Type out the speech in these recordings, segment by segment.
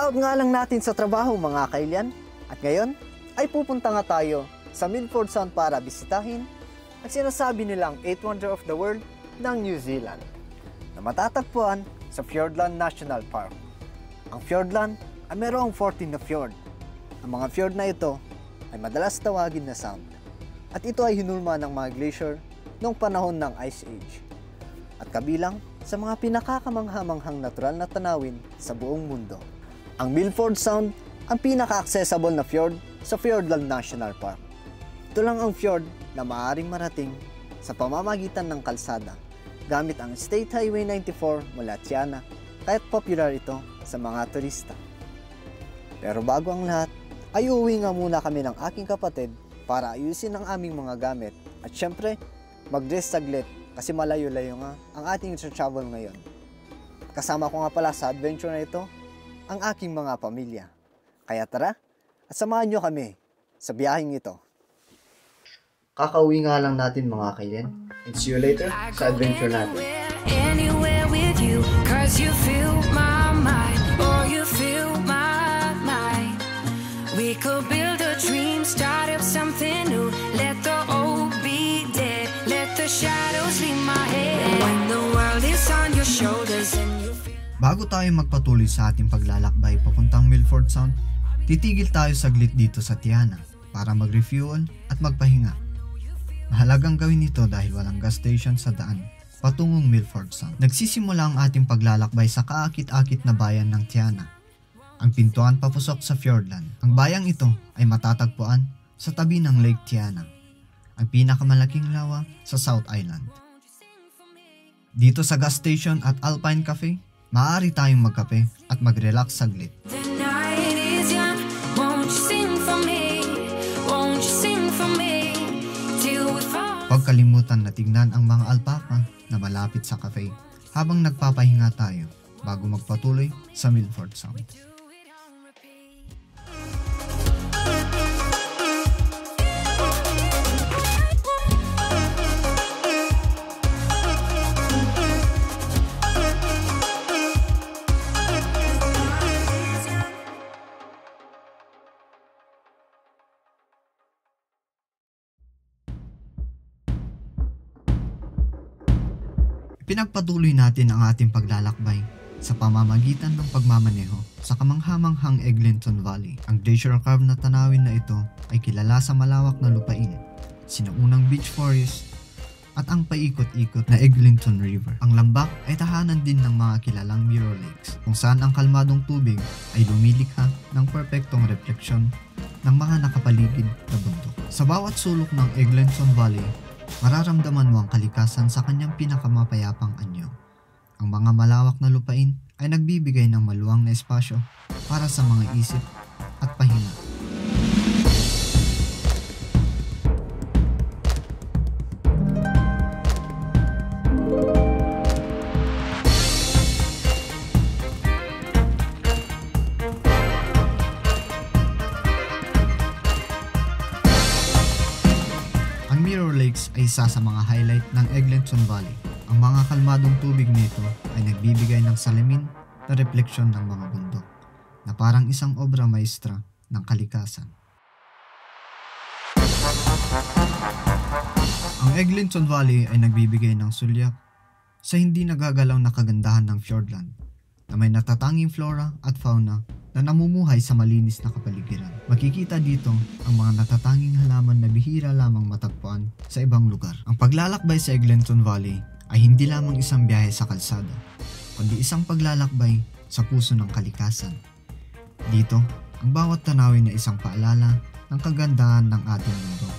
Kaka-out nga lang natin sa trabaho mga kailyan. At ngayon ay pupunta nga tayo sa Milford Sound para bisitahin ang sinasabi nilang 8th Wonder of the World ng New Zealand na matatagpuan sa Fiordland National Park. Ang Fiordland ay mayroong 14 na fjord. Ang mga fjord na ito ay madalas tawagin na sound. At ito ay hinulma ng mga glacier noong panahon ng Ice Age. At kabilang sa mga pinakakamangha-manghang natural na tanawin sa buong mundo. Ang Milford Sound ang pinaka-accessible na fjord sa Fiordland National Park. Ito lang ang fjord na maaaring marating sa pamamagitan ng kalsada gamit ang State Highway 94 mula Tiana, kaya't popular ito sa mga turista. Pero bago ang lahat, ay uuwi nga muna kami ng aking kapatid para ayusin ang aming mga gamit at syempre mag-rest saglit kasi malayo-layo nga ang ating travel ngayon. Kasama ko nga pala sa adventure na ito ang aking mga pamilya. Kaya tara at samahan nyo kami sa biyaheng ito. Kakauwi nga lang natin mga kailin. And see you later sa adventure natin. Anywhere with you, cause you fill my mind, or you fill my mind. We could build a dream, start up something new. Let the old be dead, let the shadows leave my head. When the world is on your shoulders and you feel... Bago tayo magpatuloy sa ating paglalakbay papuntang Milford Sound, titigil tayo saglit dito sa Tiana para mag-refuel at magpahinga. Mahalagang gawin ito dahil walang gas station sa daan patungong Milford Sound. Nagsisimula ang ating paglalakbay sa kaakit-akit na bayan ng Tiana, ang pintuan papusok sa Fiordland. Ang bayang ito ay matatagpuan sa tabi ng Lake Tiana, ang pinakamalaking lawa sa South Island. Dito sa gas station at Alpine Cafe, maaari tayong magkape at mag-relax saglit. The night is young, won't you sing for me? Won't you sing for me? Till we fall. Huwag kalimutan na tignan ang mga alpaka na malapit sa cafe habang nagpapahinga tayo bago magpatuloy sa Milford Sound. Pinagpatuloy natin ang ating paglalakbay sa pamamagitan ng pagmamaneho sa kamanghamanghang Eglinton Valley. Ang glacier carved na tanawin na ito ay kilala sa malawak na lupain, sinaunang beech forest at ang paikot-ikot na Eglinton River. Ang lambak ay tahanan din ng mga kilalang Mirror Lakes kung saan ang kalmadong tubig ay lumilikha ng perpektong refleksyon ng mga nakapaligid na bundok. Sa bawat sulok ng Eglinton Valley, mararamdaman mo ang kalikasan sa kanyang pinakamapayapang anyo. Ang mga malawak na lupain ay nagbibigay ng maluwang na espasyo para sa mga isip at pahinga. Ay isa sa mga highlight ng Eglinton Valley. Ang mga kalmadong tubig nito ay nagbibigay ng salamin na refleksyon ng mga bundok na parang isang obra maestra ng kalikasan. Ang Eglinton Valley ay nagbibigay ng sulyak sa hindi nagagalaw na kagandahan ng Fiordland na may natatanging flora at fauna na namumuhay sa malinis na kapaligiran. Makikita dito ang mga natatanging halaman na bihira lamang matagpuan sa ibang lugar. Ang paglalakbay sa Eglinton Valley ay hindi lamang isang biyahe sa kalsada, kundi isang paglalakbay sa puso ng kalikasan. Dito, ang bawat tanawin na isang paalala ng kagandahan ng ating mundo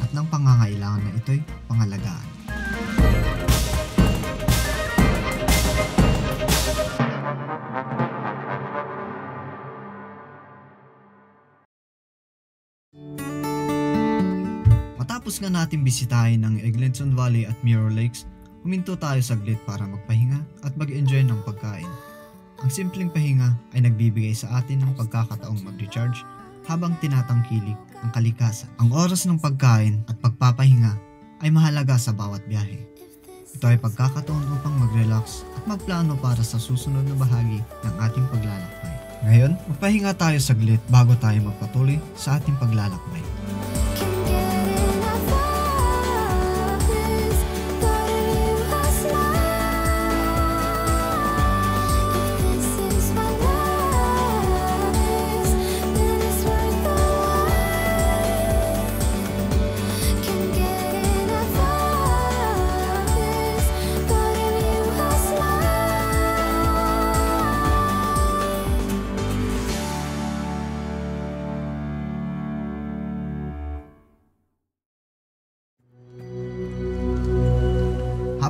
at ng pangangailangan na ito'y pangalagaan. Matapos nga natin bisitahin ang Eglinton Valley at Mirror Lakes, huminto tayo saglit para magpahinga at mag-enjoy ng pagkain. Ang simpleng pahinga ay nagbibigay sa atin ng pagkakataong mag-recharge habang tinatangkilik ang kalikasan. Ang oras ng pagkain at pagpapahinga ay mahalaga sa bawat biyahe. Ito ay pagkakataon upang mag-relax at magplano para sa susunod na bahagi ng ating paglalakbay. Ngayon, magpahinga tayo saglit bago tayo magpatuloy sa ating paglalakbay.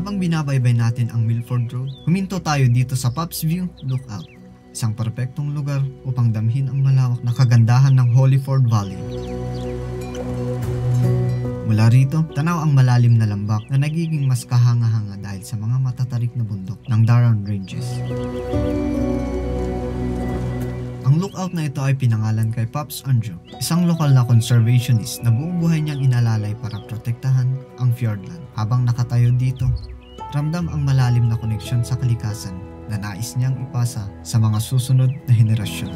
Habang binabaybay natin ang Milford Road, huminto tayo dito sa Pops View Lookout, isang perpektong lugar upang damhin ang malawak na kagandahan ng Hollyford Valley. Mula rito, tanaw ang malalim na lambak na nagiging mas kahanga-hanga dahil sa mga matatarik na bundok ng Darran Ranges. Ang lookout na ito ay pinangalan kay Pops Andrew, isang lokal na conservationist na buong buhay niyang inalalay para protektahan ang Fiordland. Habang nakatayo dito, ramdam ang malalim na koneksyon sa kalikasan na nais niyang ipasa sa mga susunod na henerasyon.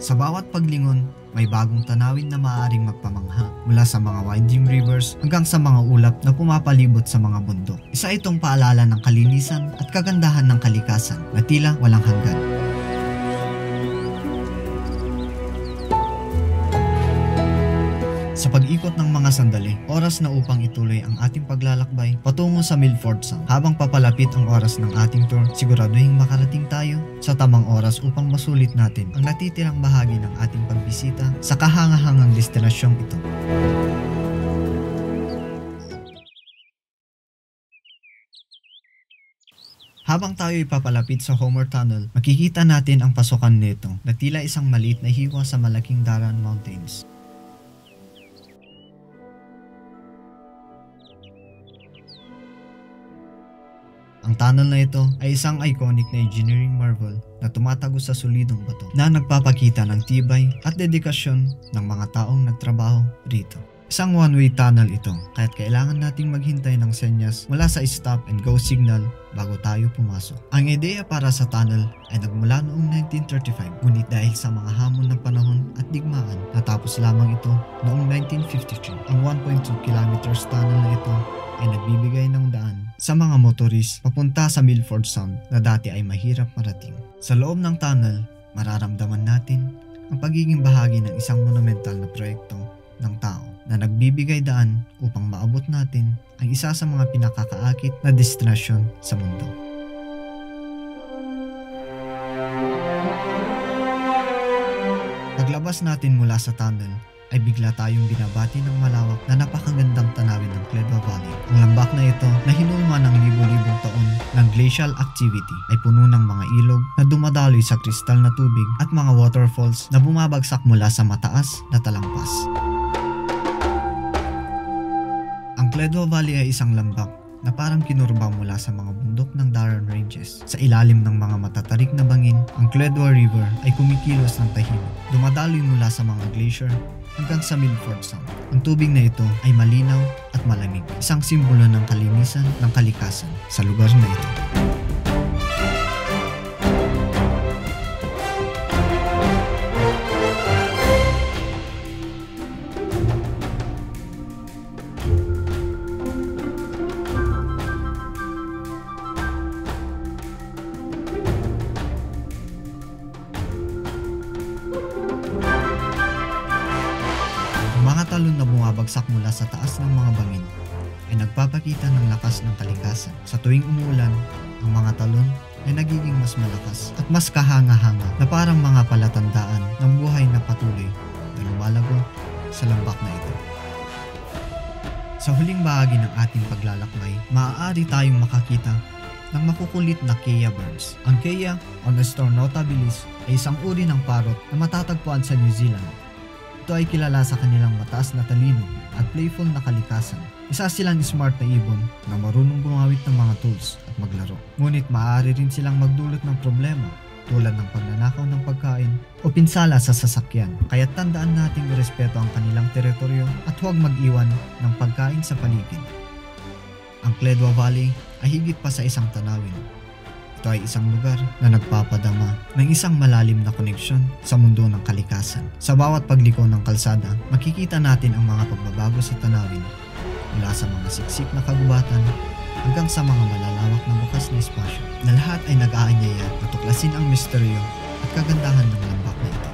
Sa bawat paglingon, may bagong tanawin na maaaring magpamangha mula sa mga winding rivers hanggang sa mga ulap na pumapalibot sa mga bundok. Isa itong paalala ng kalinisan at kagandahan ng kalikasan na tila walang hanggan. Sa pag-ikot ng mga sandali, oras na upang ituloy ang ating paglalakbay patungo sa Milford Sound. Habang papalapit ang oras ng ating tour, siguraduhin makarating tayo sa tamang oras upang masulit natin ang natitirang bahagi ng ating pagbisita sa kahangahangang destinasyong ito. Habang tayo ipapalapit sa Homer Tunnel, makikita natin ang pasukan nito na tila isang maliit na hiwa sa malaking Darran Mountains. Ang tunnel na ito ay isang iconic na engineering marvel na tumatago sa solidong bato na nagpapakita ng tibay at dedikasyon ng mga taong nagtrabaho rito. Isang one-way tunnel ito, kaya't kailangan nating maghintay ng senyas mula sa stop and go signal bago tayo pumasok. Ang ideya para sa tunnel ay nagmula noong 1935, ngunit dahil sa mga hamon ng panahon at digmaan, natapos lamang ito noong 1953. Ang 1.2 kilometers tunnel na ito ay nagbibigay ng daan sa mga motorist papunta sa Milford Sound na dati ay mahirap marating. Sa loob ng tunnel, mararamdaman natin ang pagiging bahagi ng isang monumental na proyekto ng tao na nagbibigay daan upang maabot natin ang isa sa mga pinakakaakit na destinasyon sa mundo. Paglabas natin mula sa tunnel, ay bigla tayong binabati ng malawak na napakagandang tanawin ng Cledwa Valley. Ang lambak na ito na hinulma ng libo-libong taon ng glacial activity ay puno ng mga ilog na dumadaloy sa kristal na tubig at mga waterfalls na bumabagsak mula sa mataas na talampas. Ang Cledwa Valley ay isang lambak na parang kinurba mula sa mga bundok ng Darran Ranges. Sa ilalim ng mga matatarik na bangin, ang Cledwa River ay kumikilos ng tahimik. Dumadaloy mula sa mga glacier hanggang sa Milford Sound. Ang tubig na ito ay malinaw at malamig, isang simbolo ng kalinisan ng kalikasan sa lugar na ito. Talon na bumabagsak mula sa taas ng mga bangin ay nagpapakita ng lakas ng kalikasan. Sa tuwing umuulan, ang mga talon ay nagiging mas malakas at mas kahanga-hanga na parang mga palatandaan ng buhay na patuloy na lumalago sa lambak na ito. Sa huling bahagi ng ating paglalakbay, maaari tayong makakita ng makukulit na Kea birds. Ang Kea o Nestor notabilis ay isang uri ng parrot na matatagpuan sa New Zealand. Ito ay kilala sa kanilang mataas na talino at playful na kalikasan. Isa silang smart na ibon na marunong gumamit ng mga tools at maglaro. Ngunit maaari rin silang magdulot ng problema tulad ng pagnanakaw ng pagkain o pinsala sa sasakyan. Kaya tandaan nating irespeto ang kanilang teritoryo at huwag mag-iwan ng pagkain sa paligid. Ang Cledwa Valley ay higit pa sa isang tanawin. Ito ay isang lugar na nagpapadama ng isang malalim na koneksyon sa mundo ng kalikasan. Sa bawat pagliko ng kalsada, makikita natin ang mga pagbabago sa tanawin mula sa mga siksik na kagubatan hanggang sa mga malalawak na bukas na espasyo na lahat ay nag-aanyaya na tuklasin ang misteryo at kagandahan ng lambak na ito.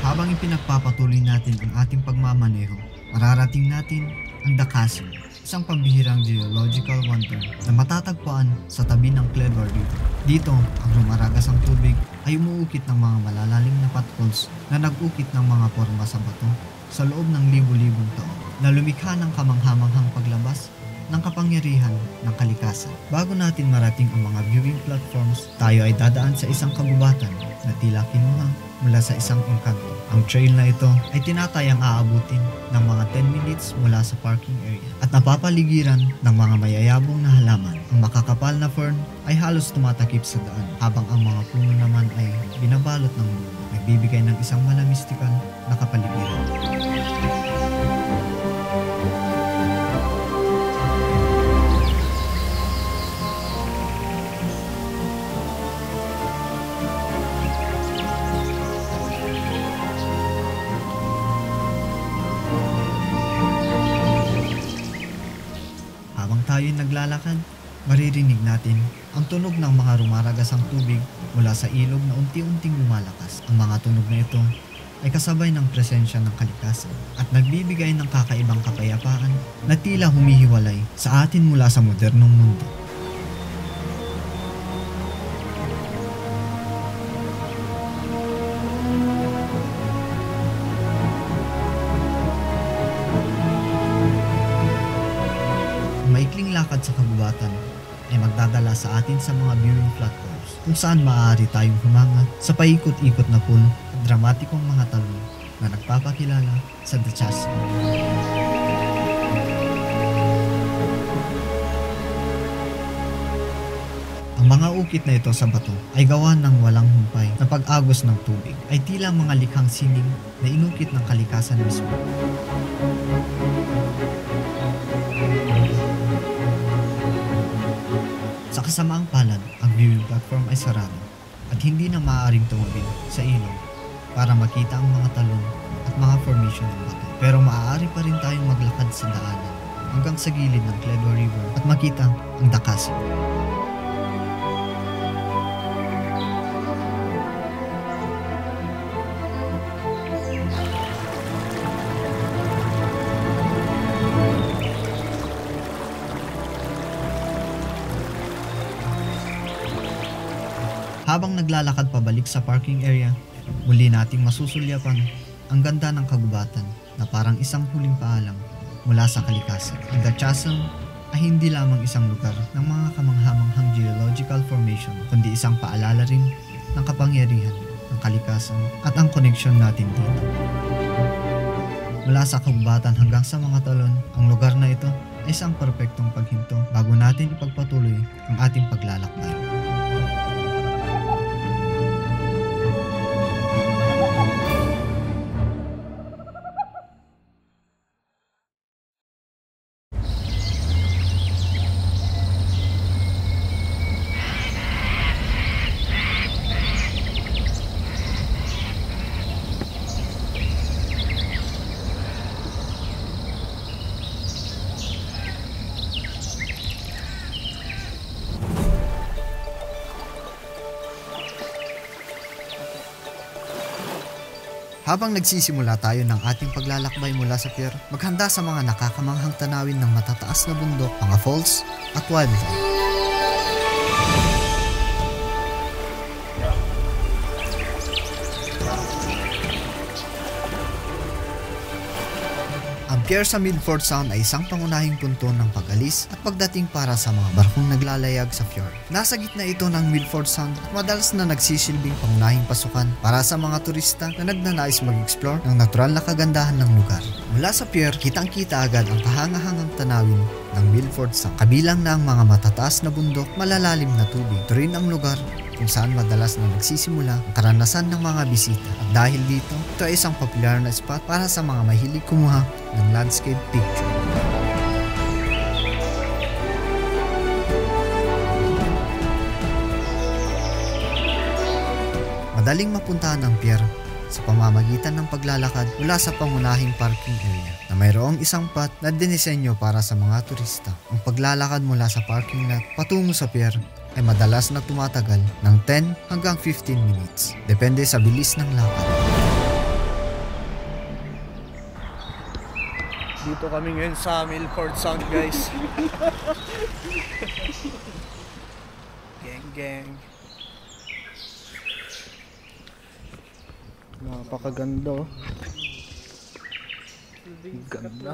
Habang ipinagpapatuloy natin ang ating pagmamaneho, mararating natin ang The Chasm, isang pambihirang geological wonder na matatagpuan sa tabi ng Cledwell River. Dito, ang rumaragas ang tubig ay umuukit ng mga malalalim na potholes na nag-ukit ng mga forma sa bato sa loob ng libu-libong taon na lumikha ng kamanghamanghang paglabas ng kapangyarihan ng kalikasan. Bago natin marating ang mga viewing platforms, tayo ay dadaan sa isang kagubatan na tila kinuha mula sa isang engkanto. Ang trail na ito ay tinatayang aabutin ng mga 10 minutes mula sa parking area at napapaligiran ng mga mayayabong na halaman. Ang makakapal na fern ay halos tumatakip sa daan habang ang mga puno naman ay binabalot ng lupa, nagbibigay ng isang malamistikal na kapaligiran. Habang tayo'y naglalakad, maririnig natin ang tunog ng mga rumaragasang tubig mula sa ilog na unti-unting lumalakas. Ang mga tunog na ito ay kasabay ng presensya ng kalikasan at nagbibigay ng kakaibang kapayapaan na tila humihiwalay sa atin mula sa modernong mundo. Maikling lakad sa kagubatan ay magdadala sa atin sa mga viewing platforms kung saan maaari tayong humangat sa paikot-ikot na pool at dramatikong mga talon na nagpapakilala sa The Chasm. Ang mga ukit na ito sa bato ay gawa ng walang humpay na pag-agos ng tubig ay tila mga likhang sining na inukit ng kalikasan mismo. Sa kasamaang palad, ang viewing platform ay sarado at hindi na maaaring tumawid sa ilog para makita ang mga talon at mga formation ng bato. Pero maaari pa rin tayong maglakad sa daanan hanggang sa gilid ng Cledwell River at makita ang The Chasm. Habang naglalakad pabalik sa parking area, muli nating masusulyapan ang ganda ng kagubatan na parang isang huling paalam mula sa kalikasan. Ang The Chasm ay hindi lamang isang lugar ng mga kamanghamanghang geological formation, kundi isang paalala rin ng kapangyarihan ng kalikasan at ang koneksyon natin dito. Mula sa kagubatan hanggang sa mga talon, ang lugar na ito ay isang perpektong paghinto bago natin ipagpatuloy ang ating paglalakbay. Habang nagsisimula tayo ng ating paglalakbay mula sa pier, maghanda sa mga nakakamanghang tanawin ng matataas na bundok, mga falls at wildlife. Ang pier sa Milford Sound ay isang pangunahing punto ng pag-alis at pagdating para sa mga barkong naglalayag sa fjord. Nasa gitna ito ng Milford Sound at madalas na nagsisilbing pangunahing pasukan para sa mga turista na nagnanais mag-explore ng natural na kagandahan ng lugar. Mula sa pier, kitang-kita agad ang kahangahangang tanawin ng Milford Sound. Kabilang na ang mga matataas na bundok, malalalim na tubig. Ito rin ang lugar kung saan madalas na nagsisimula ang karanasan ng mga bisita. At dahil dito, ito ay isang popular na spot para sa mga mahilig kumuha ng landscape picture. Madaling mapuntahan ang pier sa pamamagitan ng paglalakad mula sa pangunahing parking area na mayroong isang path na dinisenyo para sa mga turista. Ang paglalakad mula sa parking lot patungo sa pier ay madalas na tumatagal ng 10 hanggang 15 minutes, depende sa bilis ng lakad. Dito kami ngayon sa Milford Sound, guys. Gang. Napakaganda, oh. Ganda.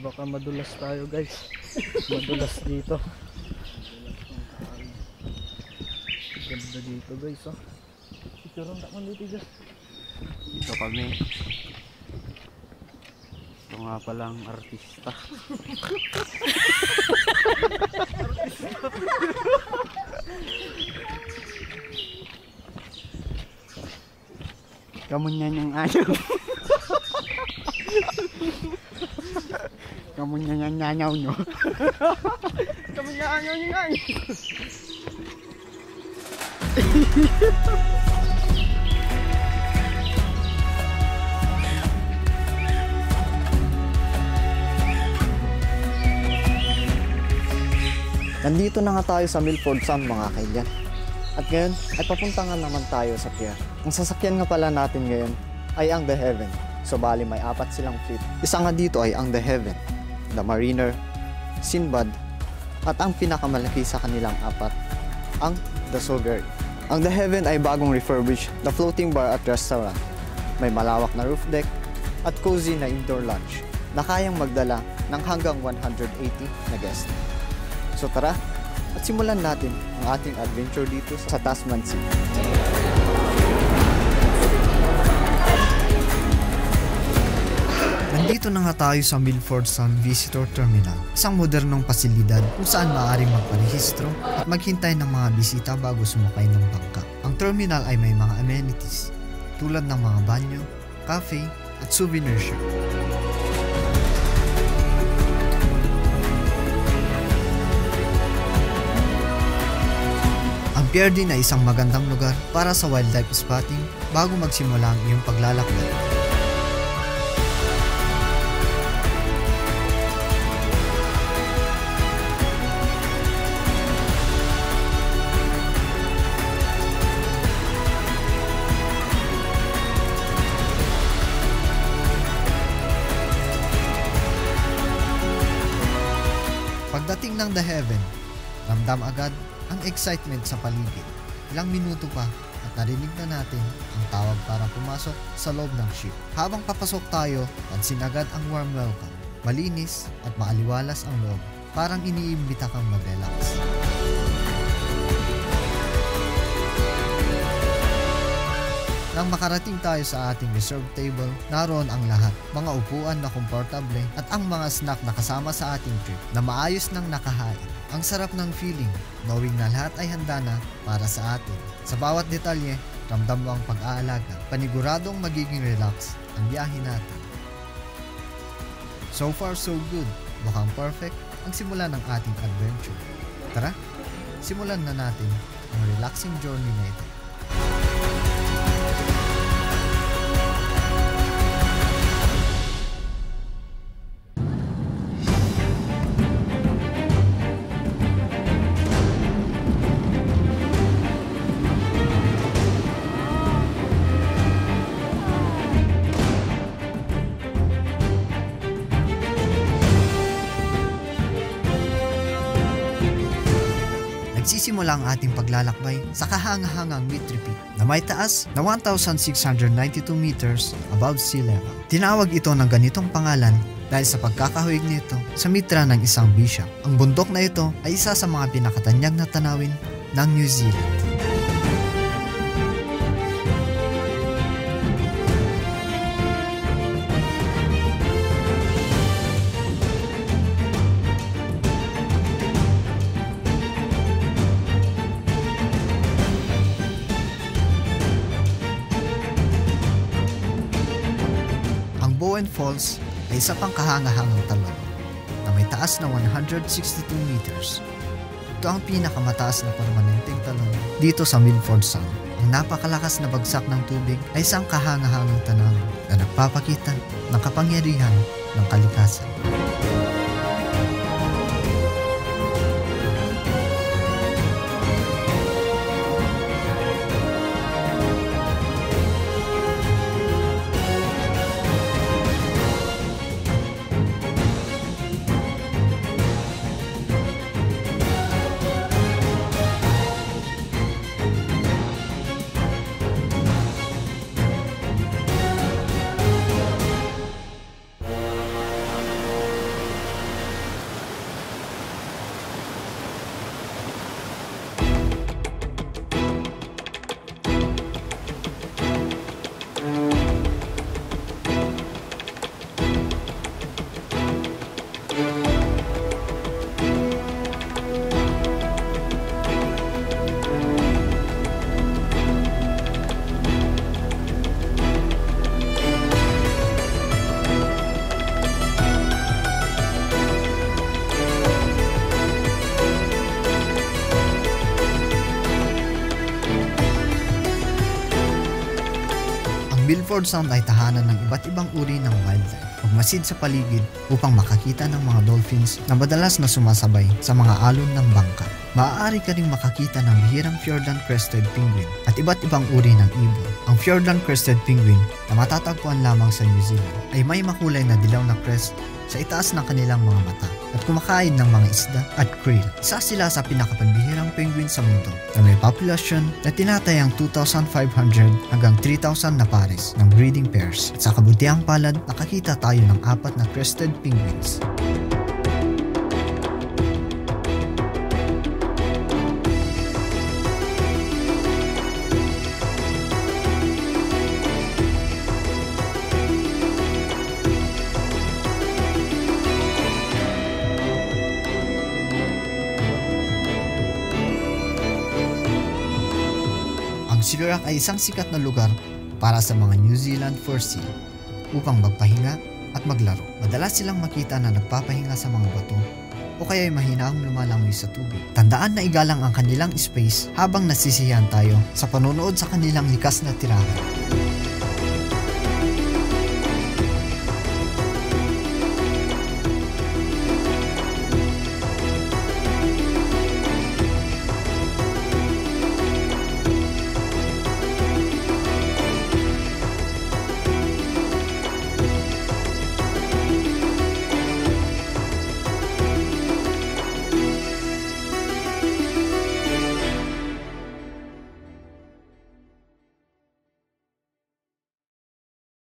Baka madulas tayo, guys. Madulas dito. Ganda dito, guys, oh. Picture naman dito, guys. Dito kami. Ito nga palang artista. Kamu nyanyi ayaw. Kamu nyanyaw nyo. Kamu nyanyaw nyo. Nandito na nga tayo sa Milford Sound, mga kaibigan. At ngayon ay papunta nga naman tayo sa pier. Ang sasakyan nga pala natin ngayon ay ang The Heaven. So bali may 4 silang fleet. Isa nga dito ay ang The Heaven, The Mariner, Sinbad, at ang pinakamalaki sa kanilang 4, ang The Sovereign. Ang The Heaven ay bagong refurbished na floating bar at restaurant. May malawak na roof deck at cozy na indoor lounge na kayang magdala ng hanggang 180 na guest. So tara, at simulan natin ang ating adventure dito sa Tasman Sea. Nandito na nga tayo sa Milford Sound Visitor Terminal, isang modernong pasilidad kung saan maaaring magparehistro at maghintay ng mga bisita bago sumakay ng bangka. Ang terminal ay may mga amenities tulad ng mga banyo, cafe at souvenir shop. Ang pier din ay isang magandang lugar para sa wildlife spotting bago magsimula ang iyong paglalakbay. Pagdating ng The Heaven, ramdam agad ang excitement sa paligid. Ilang minuto pa at narinig na natin ang tawag para pumasok sa loob ng ship. Habang papasok tayo, pansin agad ang warm welcome. Malinis at maaliwalas ang loob. Parang iniimbita kang mag-relax. Nang makarating tayo sa ating reserved table, naroon ang lahat, mga upuan na komportable at ang mga snack na kasama sa ating trip na maayos nang nakahain. Ang sarap ng feeling, knowing na lahat ay handa na para sa atin. Sa bawat detalye, ramdam mo ang pag-aalaga, paniguradong magiging relax ang biyahe natin. So far so good, mukhang perfect ang simula ng ating adventure. Tara, simulan na natin ang relaxing journey na ito. Nagsisimula ang ating paglalakbay sa kahangahangang Mitre Peak na may taas na 1,692 meters above sea level. Tinawag ito ng ganitong pangalan dahil sa pagkakahawig nito sa mitra ng isang bishop. Ang bundok na ito ay isa sa mga pinakatanyag na tanawin ng New Zealand. Bowen Falls ay isa pang kahangahangang talon na may taas na 162 meters. Ito ang pinakamataas na permanenteng talon dito sa Milford Sound. Ang napakalakas na bagsak ng tubig ay isang kahangahangang tanawin na nagpapakita ng kapangyarihan ng kalikasan. Milford Sound ay tahanan ng iba't ibang uri ng wildlife. Magmasid sa paligid upang makakita ng mga dolphins na madalas na sumasabay sa mga alon ng bangka. Maaari ka ring makakita ng bihirang Fiordland Crested Penguin at iba't ibang uri ng ibon. Ang Fiordland Crested Penguin na matatagpuan lamang sa New Zealand ay may makulay na dilaw na crest sa itaas ng kanilang mga mata at kumakain ng mga isda at krill. Isa sila sa pinakapambihirang penguin sa mundo na may populasyon na tinatayang 2,500 hanggang 3,000 na pares ng breeding pairs. At sa kabutihang palad, nakakita tayo ng 4 na crested penguins. Ang Siluriak ay isang sikat na lugar para sa mga New Zealand fur seal upang magpahinga at maglaro. Madalas silang makita na nagpapahinga sa mga bato o kaya ay mahinaang lumalangoy sa tubig. Tandaan na igalang ang kanilang space habang nasisiyahan tayo sa panonood sa kanilang likas na tirahan.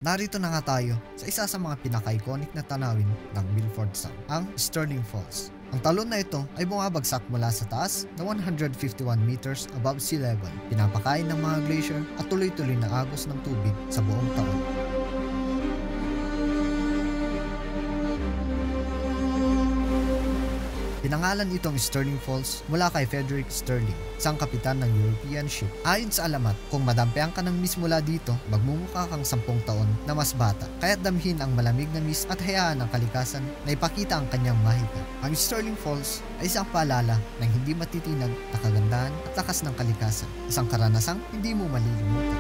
Narito na nga tayo sa isa sa mga pinaka-iconic na tanawin ng Milford Sound, ang Stirling Falls. Ang talon na ito ay bumabagsak mula sa taas na 151 meters above sea level. Pinapakain ng mga glacier at tuloy-tuloy na agos ng tubig sa buong taon. Pinangalan itong Stirling Falls mula kay Frederick Stirling, isang kapitan ng European ship. Ayon sa alamat, kung madampiang ka ng mist mula dito, magmumukha kang 10 taon na mas bata. Kaya't damhin ang malamig na mist at hayaan ng kalikasan na ipakita ang kanyang mahika. Ang Stirling Falls ay isang paalala ng hindi matitinag na kagandahan at lakas ng kalikasan. Isang karanasang hindi mo malilimutan.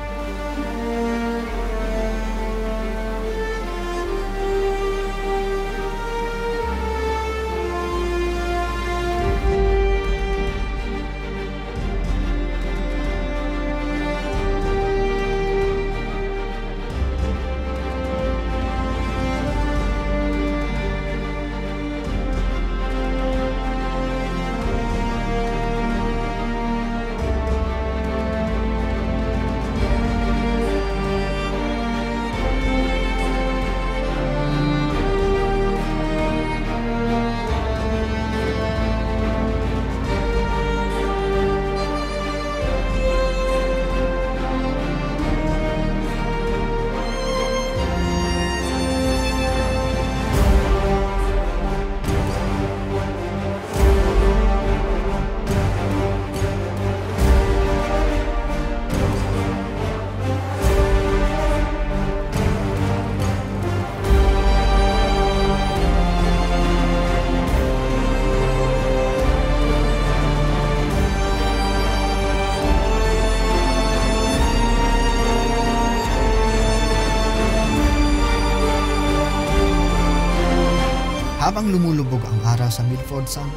Habang lumulubog ang araw sa Milford Sound,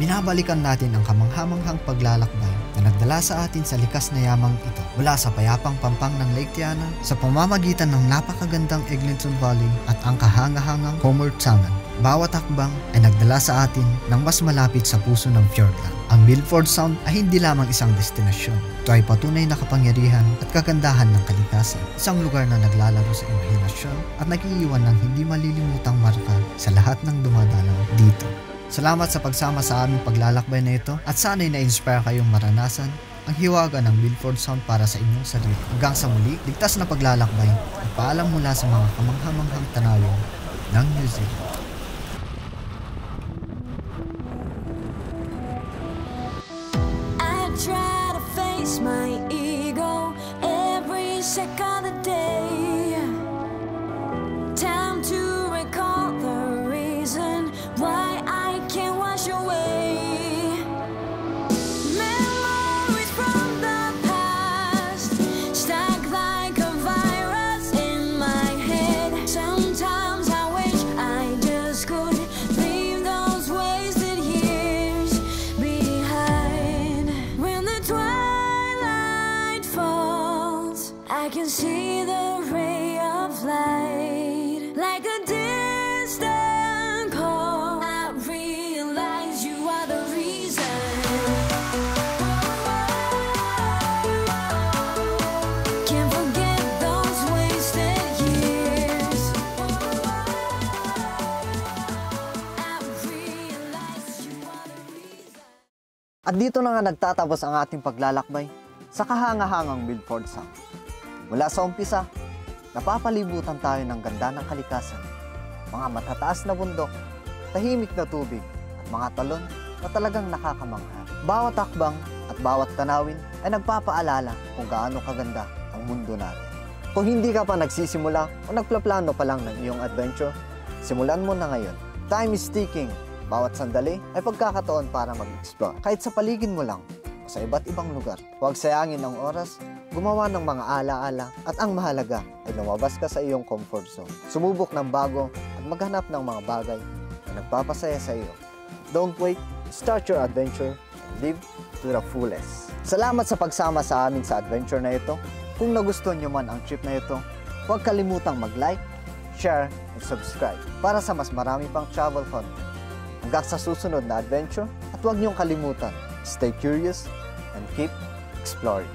binabalikan natin ang kamanghamanghang paglalakbay na nagdala sa atin sa likas na yamang ito mula sa payapang pampang ng Lake Tiana sa pamamagitan ng napakagandang Eglinton Valley at ang kahangahangang Homer Sound. Bawat hakbang ay nagdala sa atin ng mas malapit sa puso ng Fiordland. Ang Milford Sound ay hindi lamang isang destinasyon. Ito ay patunay na kapangyarihan at kagandahan ng kalikasan. Isang lugar na naglalaro sa imahinasyon at nag-iiwan ng hindi malilimutang marka sa lahat ng dumadalaw dito. Salamat sa pagsama sa aming paglalakbay na ito at sana'y na-inspire kayong maranasan ang hiwaga ng Milford Sound para sa inyong sarili. Hanggang sa muli, ligtas na paglalakbay at paalam mula sa mga kamanghamanghang tanawin ng New Zealand. Try to face my ego every second of the day. Time to recall the reason why I can't wash away memories from the past, stuck like a virus in my head. Sometimes I wish I just could leave those wasted years behind. When the twilight falls, I can see the ray of light like a distant call. I realize you are the reason. Can't forget those wasted years. I realize you are the reason. At dito na nga nagtatapos ang ating paglalakbay sa kahangahangang Milford Sound. Mula sa umpisa, napapalibutan tayo ng ganda ng kalikasan, mga matataas na bundok, tahimik na tubig, at mga talon na talagang nakakamangha. Bawat hakbang at bawat tanawin ay nagpapaalala kung gaano kaganda ang mundo natin. Kung hindi ka pa nagsisimula o nagplaplano pa lang ng iyong adventure, simulan mo na ngayon. Time is ticking. Bawat sandali ay pagkakataon para mag-explore. Kahit sa paligid mo lang o sa iba't ibang lugar. Huwag sayangin ang oras, gumawa ng mga alaala at ang mahalaga ay lumabas ka sa iyong comfort zone. Sumubok ng bago at maghanap ng mga bagay na nagpapasaya sa iyo. Don't wait, start your adventure and live to the fullest. Salamat sa pagsama sa amin sa adventure na ito. Kung nagustuhan nyo man ang trip na ito, huwag kalimutang mag-like, share, and subscribe para sa mas marami pang travel content. Hanggang sa susunod na adventure at huwag niyong kalimutan, stay curious and keep exploring.